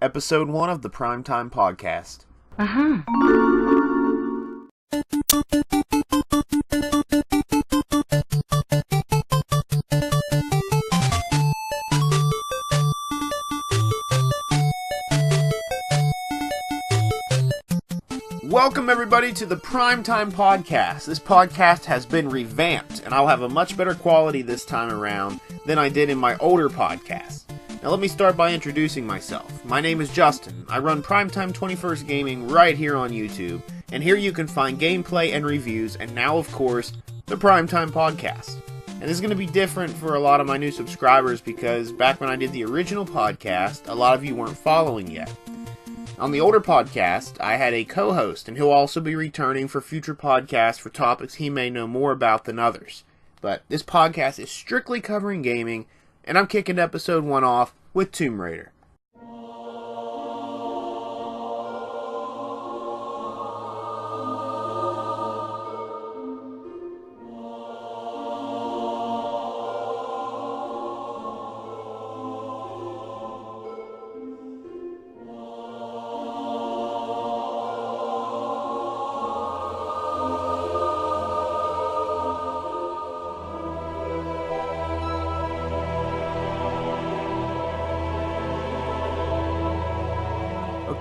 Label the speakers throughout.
Speaker 1: Episode 1 of the Primetime Podcast.
Speaker 2: Uh-huh.
Speaker 1: Welcome everybody to the Primetime Podcast. This podcast has been revamped, and I'll have a much better quality this time around than I did in my older podcast. Now let me start by introducing myself. My name is Justin. I run Primetime 21st Gaming right here on YouTube, and here you can find gameplay and reviews, and now of course, the Primetime Podcast. And this is going to be different for a lot of my new subscribers because back when I did the original podcast, a lot of you weren't following yet. On the older podcast, I had a co-host, and he'll also be returning for future podcasts for topics he may know more about than others. But this podcast is strictly covering gaming, and I'm kicking episode 1 off with Tomb Raider.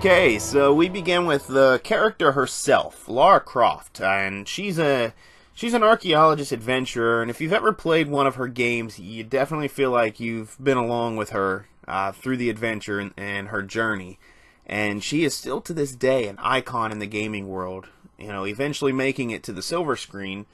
Speaker 1: Okay, so we begin with the character herself, Lara Croft, and she's an archaeologist adventurer, and if you've ever played one of her games, you definitely feel like you've been along with her through the adventure and her journey, and she is still to this day an icon in the gaming world, eventually making it to the silver screen,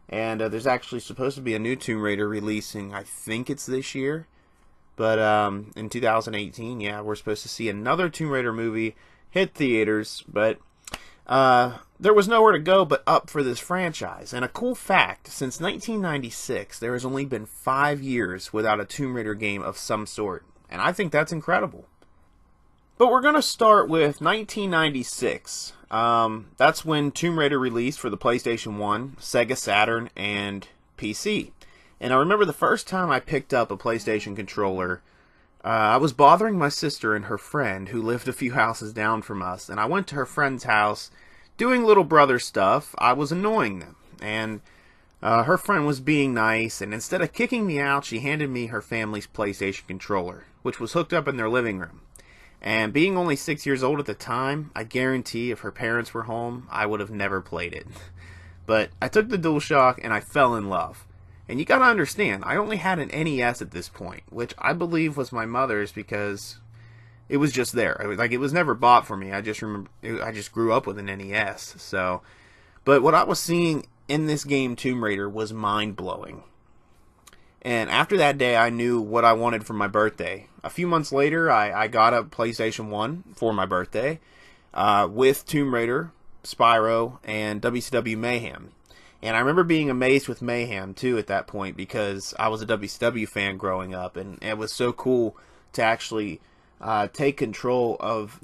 Speaker 1: and there's actually supposed to be a new Tomb Raider releasing, I think it's this year. But in 2018, yeah, we're supposed to see another Tomb Raider movie hit theaters, but there was nowhere to go but up for this franchise. And a cool fact, since 1996, there has only been 5 years without a Tomb Raider game of some sort. And I think that's incredible. But we're going to start with 1996. That's when Tomb Raider released for the PlayStation 1, Sega Saturn, and PC. And I remember the first time I picked up a PlayStation controller, I was bothering my sister and her friend who lived a few houses down from us, and I went to her friend's house doing little brother stuff. I was annoying them, and her friend was being nice, and instead of kicking me out, she handed me her family's PlayStation controller, which was hooked up in their living room. And being only 6 years old at the time, I guarantee if her parents were home, I would have never played it. But I took the DualShock and I fell in love. And you gotta understand, I only had an NES at this point, which I believe was my mother's because it was just there. It was never bought for me. I just remember, I just grew up with an NES. So, but what I was seeing in this game, Tomb Raider, was mind-blowing. And after that day, I knew what I wanted for my birthday. A few months later, I got a PlayStation 1 for my birthday with Tomb Raider, Spyro, and WCW Mayhem. And I remember being amazed with Mayhem, too, at that point, because I was a WCW fan growing up, and it was so cool to actually take control of,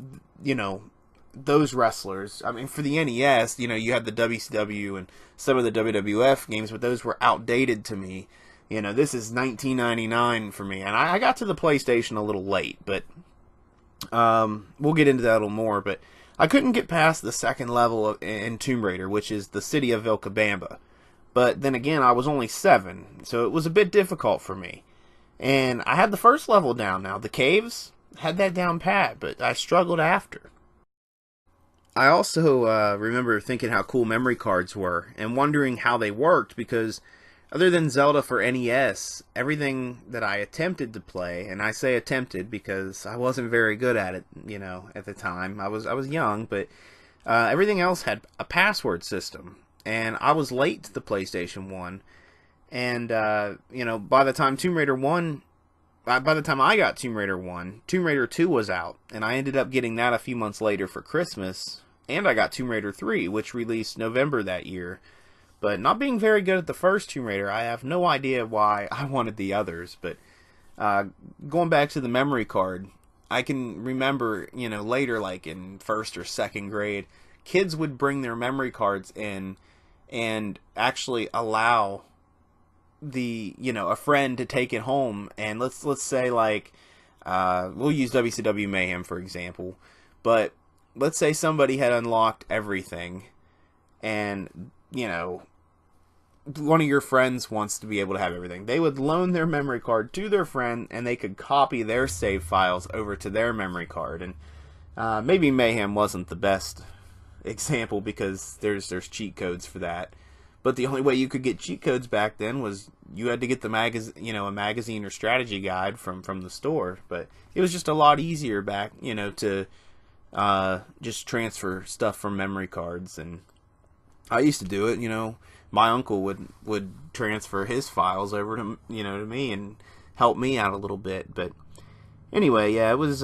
Speaker 1: those wrestlers. I mean, for the NES, you had the WCW and some of the WWF games, but those were outdated to me. This is 1999 for me, and I got to the PlayStation a little late, but we'll get into that a little more, but I couldn't get past the second level in Tomb Raider, which is the city of Vilcabamba. But then again, I was only 7, so it was a bit difficult for me. And I had the first level down now. The caves, had that down pat, but I struggled after. I also remember thinking how cool memory cards were, and wondering how they worked, because other than Zelda for NES, everything that I attempted to play, and I say attempted because I wasn't very good at it, at the time. I was young, but everything else had a password system, and I was late to the PlayStation 1. And by the time Tomb Raider 1, by the time I got Tomb Raider 1, Tomb Raider 2 was out, and I ended up getting that a few months later for Christmas. And I got Tomb Raider 3, which released November that year. But not being very good at the first Tomb Raider, I have no idea why I wanted the others. But going back to the memory card, I can remember, later, like in first or second grade, kids would bring their memory cards in and actually allow a friend to take it home. And let's say, like, we'll use WCW Mayhem for example, but let's say somebody had unlocked everything, and one of your friends wants to be able to have everything. They would loan their memory card to their friend, and they could copy their save files over to their memory card. And maybe Mayhem wasn't the best example because there's cheat codes for that. But the only way you could get cheat codes back then was you had to get the a magazine or strategy guide from the store. But it was just a lot easier back, to just transfer stuff from memory cards. And I used to do it, My uncle would transfer his files over to me and help me out a little bit. But anyway, yeah, it was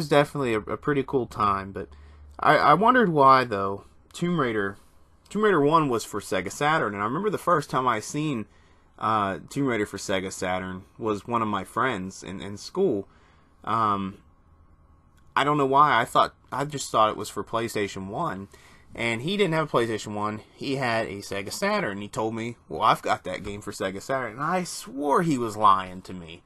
Speaker 1: definitely a pretty cool time. But I wondered why though Tomb Raider 1 was for Sega Saturn, and I remember the first time I seen Tomb Raider for Sega Saturn was one of my friends in school. I don't know why. I just thought it was for PlayStation 1. And he didn't have a PlayStation 1. He had a Sega Saturn. He told me, well, I've got that game for Sega Saturn. And I swore he was lying to me.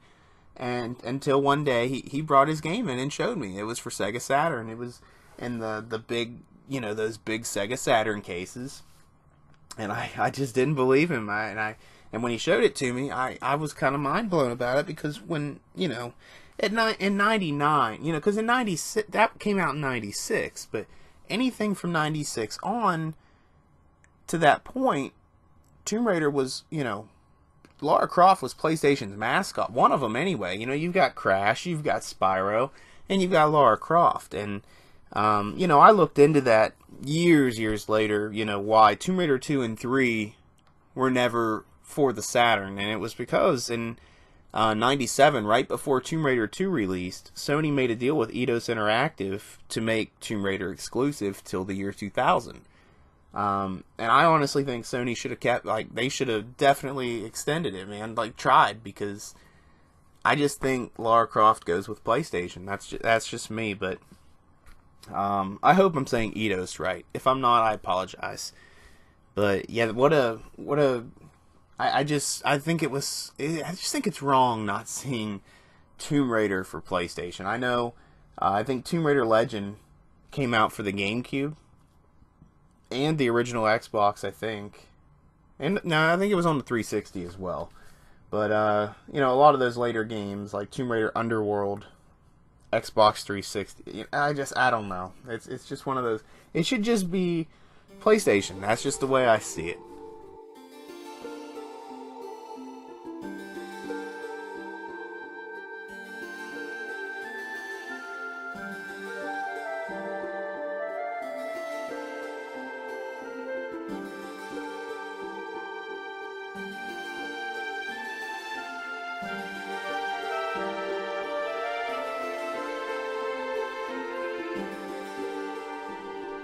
Speaker 1: And until one day, he brought his game in and showed me. It was for Sega Saturn. It was in the big, those big Sega Saturn cases. And I just didn't believe him. And when he showed it to me, I was kind of mind blown about it. Because when, in 99, because in 96, that came out in 96. But anything from 96 on to that point, Tomb Raider was, Lara Croft was PlayStation's mascot. One of them anyway. You've got Crash, you've got Spyro, and you've got Lara Croft. And, I looked into that years later, why Tomb Raider 2 and 3 were never for the Saturn. And it was because in 97, right before Tomb Raider 2 released, Sony made a deal with Eidos Interactive to make Tomb Raider exclusive till the year 2000. And I honestly think Sony should have they should have definitely extended it, man. Tried, because I just think Lara Croft goes with PlayStation. That's just me, but I hope I'm saying Eidos right. If I'm not, I apologize. But yeah, I just think it's wrong not seeing Tomb Raider for PlayStation. I know, I think Tomb Raider Legend came out for the GameCube and the original Xbox, I think. And no, I think it was on the 360 as well. But a lot of those later games like Tomb Raider Underworld, Xbox 360. I don't know. It's just one of those. It should just be PlayStation. That's just the way I see it.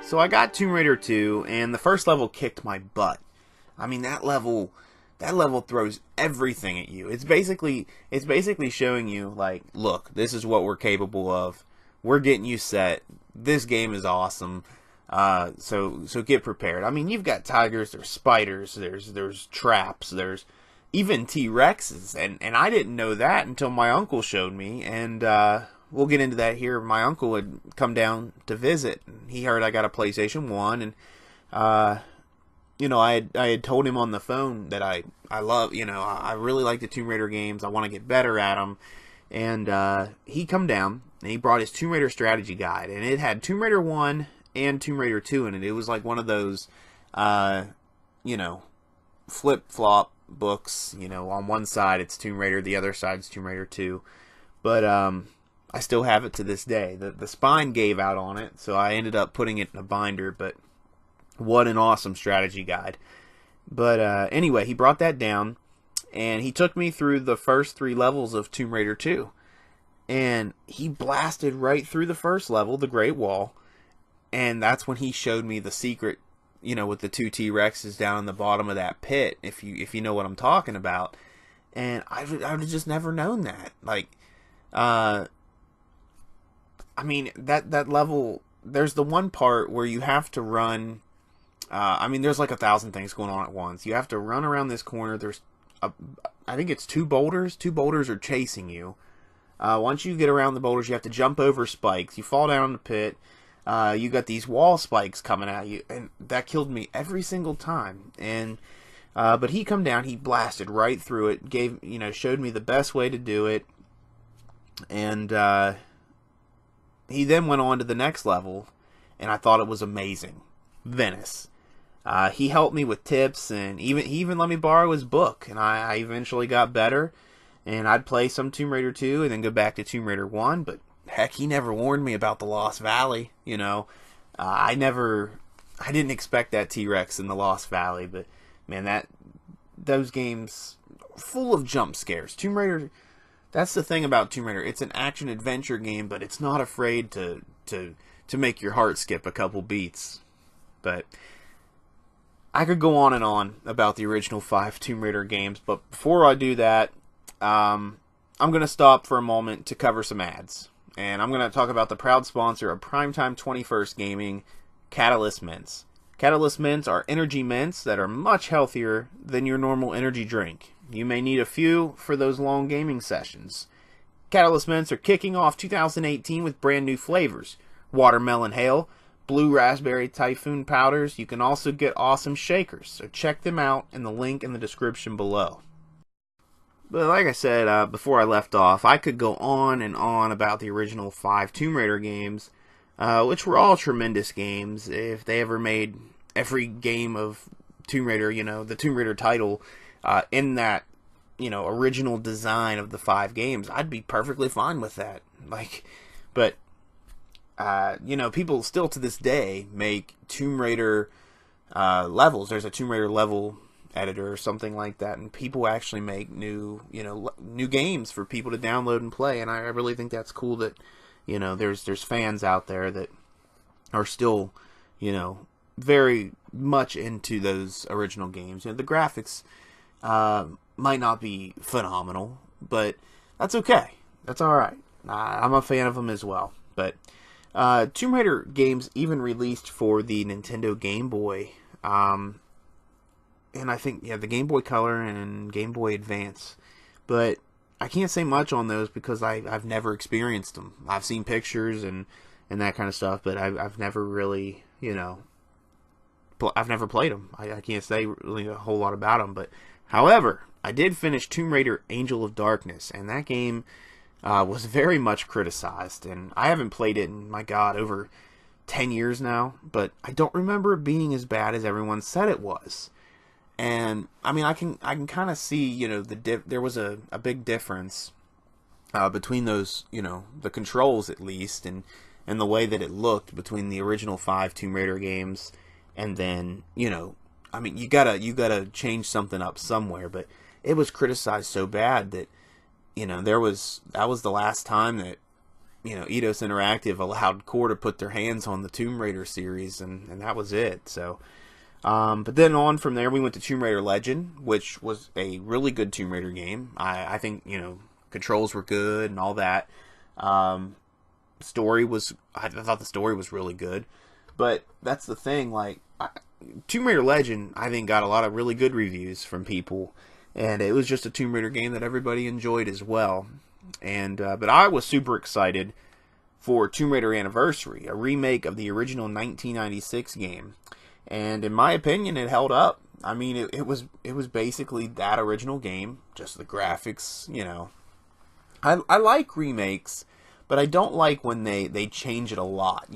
Speaker 1: So I got Tomb Raider 2, and the first level kicked my butt. I mean, that level throws everything at you. It's basically showing you, look, this is what we're capable of. We're getting you set. This game is awesome. So get prepared. I mean, you've got tigers, there's spiders, there's traps, there's even T-Rexes, and I didn't know that until my uncle showed me, and we'll get into that here. My uncle had come down to visit. He heard I got a PlayStation 1, and I had told him on the phone that I love, I really like the Tomb Raider games. I want to get better at them. And he come down, and he brought his Tomb Raider strategy guide, and it had Tomb Raider 1 and Tomb Raider 2 in it. It was like one of those, flip-flop books. On one side it's Tomb Raider, the other side's Tomb Raider 2. But I still have it to this day. The spine gave out on it, so I ended up putting it in a binder, but what an awesome strategy guide. But anyway, he brought that down, and he took me through the first 3 levels of Tomb Raider 2. And he blasted right through the first level, the Great Wall, and that's when he showed me the secret, with the 2 T-Rexes down in the bottom of that pit, if you know what I'm talking about. And I would have just never known that. I mean, that level, there's the one part where you have to run, there's like 1,000 things going on at once. You have to run around this corner, there's I think it's two boulders. Two boulders are chasing you. Once you get around the boulders, you have to jump over spikes. You fall down in the pit. You got these wall spikes coming at you, and that killed me every single time. And but he come down, he blasted right through it, showed me the best way to do it, and he then went on to the next level, and I thought it was amazing. Venice. He helped me with tips, and he even let me borrow his book, and I eventually got better. And I'd play some Tomb Raider 2 and then go back to Tomb Raider 1, but heck, he never warned me about the Lost Valley, I didn't expect that T-Rex in the Lost Valley, but man, those games full of jump scares. Tomb Raider, that's the thing about Tomb Raider. It's an action adventure game, but it's not afraid to make your heart skip a couple beats. But I could go on and on about the original 5 Tomb Raider games, but before I do that, I'm going to stop for a moment to cover some ads. And I'm going to talk about the proud sponsor of Primetime 21st Gaming, Catalyst Mints. Catalyst Mints are energy mints that are much healthier than your normal energy drink. You may need a few for those long gaming sessions. Catalyst Mints are kicking off 2018 with brand new flavors. Watermelon Hail, Blue Raspberry Typhoon Powders. You can also get awesome shakers, so check them out in the link in the description below. But like I said before I left off, I could go on and on about the original 5 Tomb Raider games, which were all tremendous games. If they ever made every game of Tomb Raider, the Tomb Raider title, in that, original design of the 5 games, I'd be perfectly fine with that. But people still to this day make Tomb Raider levels. There's a Tomb Raider level editor or something like that, and people actually make new games for people to download and play, and I really think that's cool that there's fans out there that are still very much into those original games. The graphics might not be phenomenal, but that's okay. That's alright. I'm a fan of them as well. But Tomb Raider games even released for the Nintendo Game Boy, and I think, the Game Boy Color and Game Boy Advance. But I can't say much on those because I've never experienced them. I've seen pictures and that kind of stuff, but I've never really, I've never played them. I can't say really a whole lot about them. But, however, I did finish Tomb Raider Angel of Darkness, and that game was very much criticized. And I haven't played it in, my God, over 10 years now. But I don't remember it being as bad as everyone said it was. And I mean, I can kind of see, there was a big difference between those, the controls at least, and the way that it looked between the original 5 Tomb Raider games, and then, I mean, you gotta change something up somewhere. But it was criticized so bad that, that was the last time that, Eidos Interactive allowed Core to put their hands on the Tomb Raider series, and that was it. So. But then on from there, we went to Tomb Raider Legend, which was a really good Tomb Raider game. I think, controls were good and all that. I thought the story was really good. But that's the thing, Tomb Raider Legend, I think, got a lot of really good reviews from people. And it was just a Tomb Raider game that everybody enjoyed as well. And, but I was super excited for Tomb Raider Anniversary, a remake of the original 1996 game. And in my opinion, it held up. I mean, it was basically that original game, just the graphics, I like remakes, but I don't like when they change it a lot,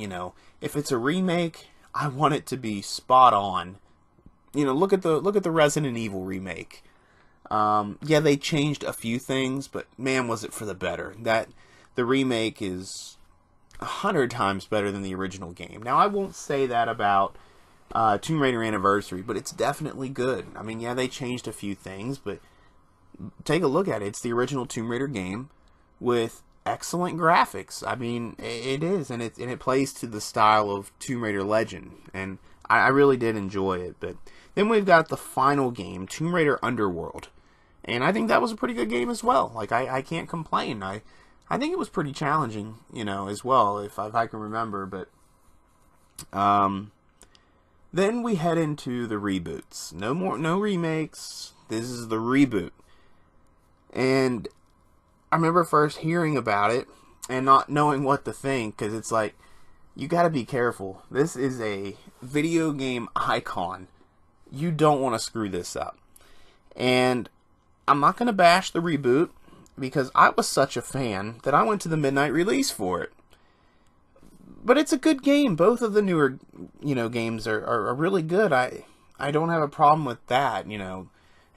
Speaker 1: If it's a remake, I want it to be spot on. Look at the Resident Evil remake. Yeah, they changed a few things, but man, was it for the better. The remake is 100 times better than the original game. Now, I won't say that about Tomb Raider Anniversary, but it's definitely good. I mean, yeah, they changed a few things, but take a look at it. It's the original Tomb Raider game with excellent graphics. I mean, it is, and it plays to the style of Tomb Raider Legend, and I really did enjoy it. But then we've got the final game, Tomb Raider Underworld, and I think that was a pretty good game as well. I can't complain. I think it was pretty challenging, as well, if I can remember. But then we head into the reboots. No remakes. This is the reboot. And I remember first hearing about it and not knowing what to think, because it's like, you gotta be careful. This is a video game icon. You don't want to screw this up. And I'm not going to bash the reboot, because I was such a fan that I went to the midnight release for it. But it's a good game. Both of the newer, games are really good. I don't have a problem with that.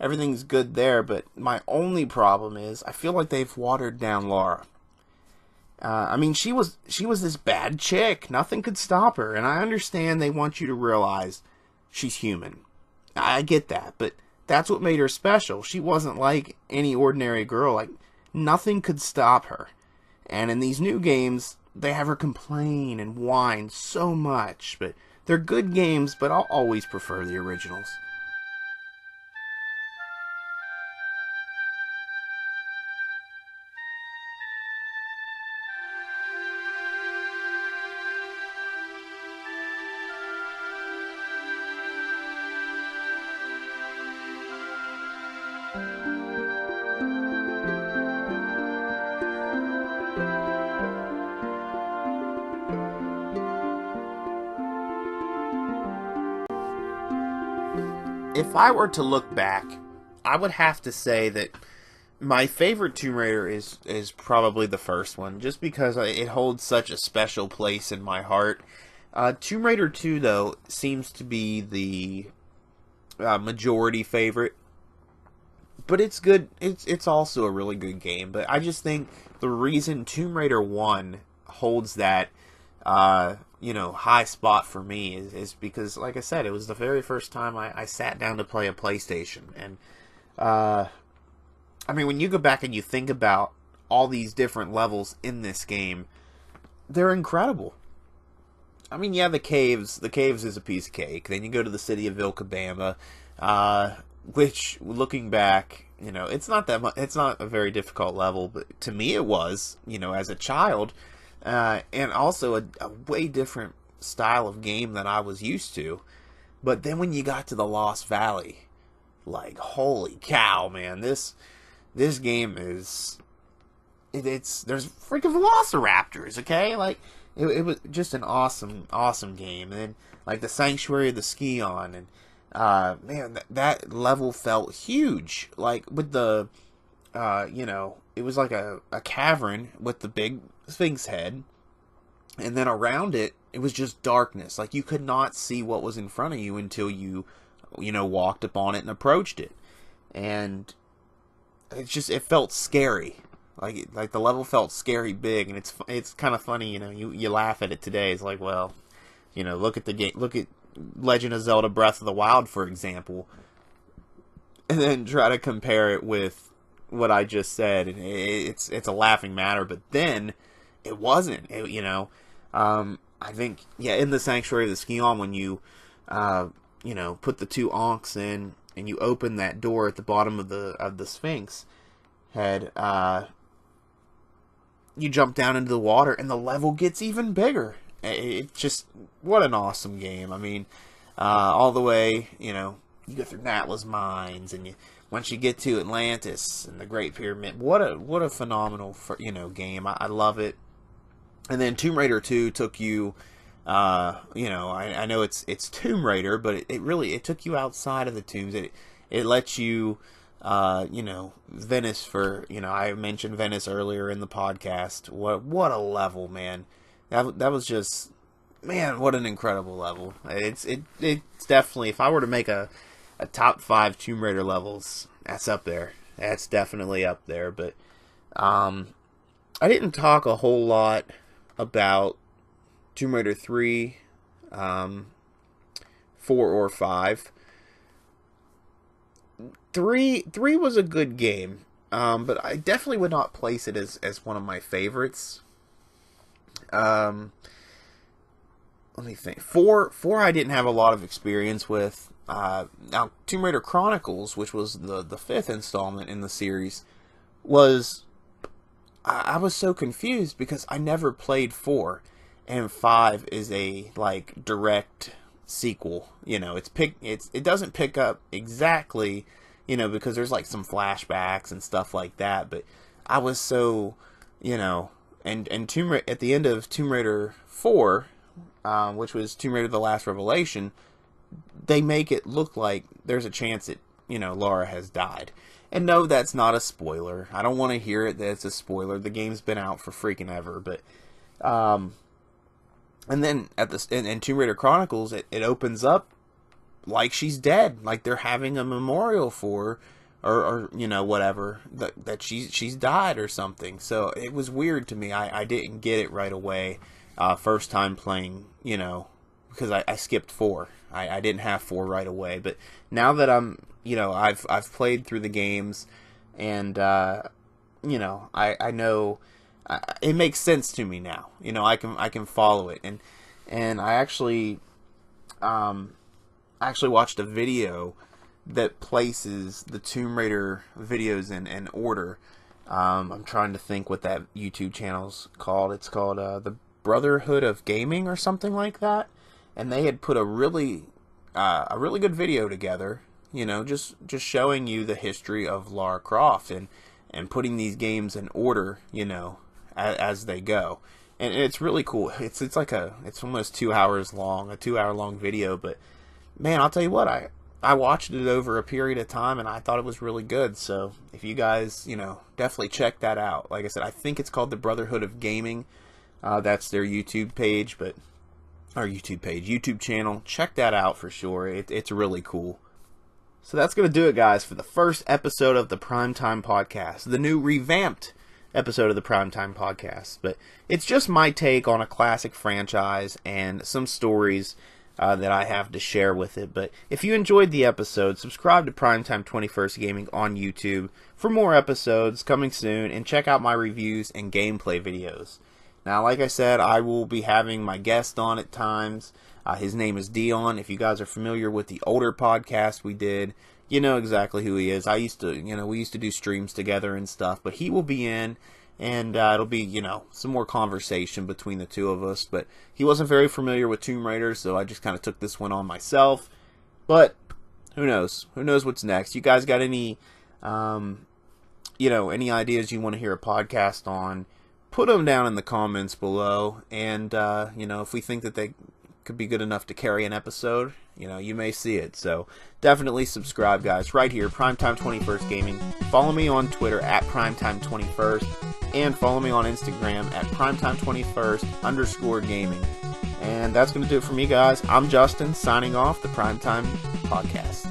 Speaker 1: Everything's good there. But my only problem is I feel like they've watered down Lara. She was this bad chick. Nothing could stop her. And I understand they want you to realize she's human. I get that. But that's what made her special. She wasn't like any ordinary girl. Like, nothing could stop her. And in these new games, they have her complain and whine so much. But they're good games, but I'll always prefer the originals. If I were to look back, I would have to say that my favorite Tomb Raider is probably the first one, just because it holds such a special place in my heart. Tomb Raider 2, though, seems to be the majority favorite. But it's good. It's also a really good game. But I just think the reason Tomb Raider 1 holds that high spot for me is because, like I said, it was the very first time I sat down to play a PlayStation. And when you go back and you think about all these different levels in this game, they're incredible. The caves is a piece of cake. Then you go to the city of Vilcabamba, which, looking back, it's not that much. It's not a very difficult level, but to me it was, as a child, and also a way different style of game than I was used to. But then when you got to the Lost Valley, like, holy cow, man, this game is, there's freaking velociraptors, okay? Like, it was just an awesome game. And then, like, the Sanctuary of the Scion, and man, that level felt huge. Like, with the, it was like a cavern with the big Sphinx head, and then around it, it was just darkness. Like, you could not see what was in front of you until you walked upon it and approached it. And it felt scary. Like the level felt scary big, and it's kind of funny, you laugh at it today. It's like, well, look at the game, look at Legend of Zelda Breath of the Wild, for example, and then try to compare it with what I just said, and it's a laughing matter. But then it wasn't. I think, in the Sanctuary of the Scion, when you put the two Ankhs in and you open that door at the bottom of the Sphinx head, you jump down into the water and the level gets even bigger. It just, what an awesome game. All the way, you go through Natla's mines, and once you get to Atlantis and the Great Pyramid, what a phenomenal game. I love it. And then Tomb Raider 2 took you, I know it's Tomb Raider, but it took you outside of the tombs. It lets you, Venice I mentioned Venice earlier in the podcast. What a level, man. That was just, man, what an incredible level. It's definitely, if I were to make a top 5 Tomb Raider levels, that's up there. That's definitely up there. But I didn't talk a whole lot about Tomb Raider 3, 4, or 5. 3 was a good game, but I definitely would not place it as one of my favorites. Let me think. 4 I didn't have a lot of experience with. Now, Tomb Raider Chronicles, which was the 5th installment in the series, I was so confused because I never played 4, and 5 is a direct sequel. It doesn't pick up exactly, because there's like some flashbacks and stuff like that. But I was so, and at the end of Tomb Raider 4, which was Tomb Raider: The Last Revelation, they make it look like there's a chance that, Lara has died. And no, that's not a spoiler. I don't want to hear it that it's a spoiler. The game's been out for freaking ever. But, and then in Tomb Raider Chronicles, it opens up like she's dead. Like they're having a memorial for her, or whatever, that she's died or something. So it was weird to me. I didn't get it right away. First time playing, because I skipped 4. I didn't have 4 right away. But now that I'm, I've played through the games, and I know it makes sense to me now. I can follow it, and I actually watched a video that places the Tomb Raider videos in order. I'm trying to think what that YouTube channel's called. It's called the Brotherhood of Gaming or something like that. And they had put a really good video together, just showing you the history of Lara Croft and putting these games in order, as they go. And it's really cool. It's almost 2 hours long, a 2-hour long video. But man, I'll tell you what, I watched it over a period of time, and I thought it was really good. So if you guys, definitely check that out. Like I said, I think it's called the Brotherhood of Gaming. That's their YouTube page, YouTube channel. Check that out for sure. It's really cool. So that's going to do it, guys, for the first episode of the Primetime Podcast, the new revamped episode of the Primetime Podcast. But it's just my take on a classic franchise and some stories that I have to share with it. But if you enjoyed the episode, subscribe to Primetime 21st Gaming on YouTube for more episodes coming soon, and check out my reviews and gameplay videos. Now, like I said, I will be having my guest on at times. His name is Dion. If you guys are familiar with the older podcast we did, you know exactly who he is. We used to do streams together and stuff, but he will be in, and it'll be, some more conversation between the two of us. But he wasn't very familiar with Tomb Raider, so I just kind of took this one on myself. But who knows? Who knows what's next? You guys got any, any ideas you want to hear a podcast on? Put them down in the comments below, and if we think that they could be good enough to carry an episode, you may see it. So definitely subscribe, guys, right here, Primetime 21st Gaming. Follow me on Twitter at Primetime 21st, and follow me on Instagram at Primetime21st_gaming. And that's going to do it for me, guys. I'm Justin, signing off the Primetime Podcast.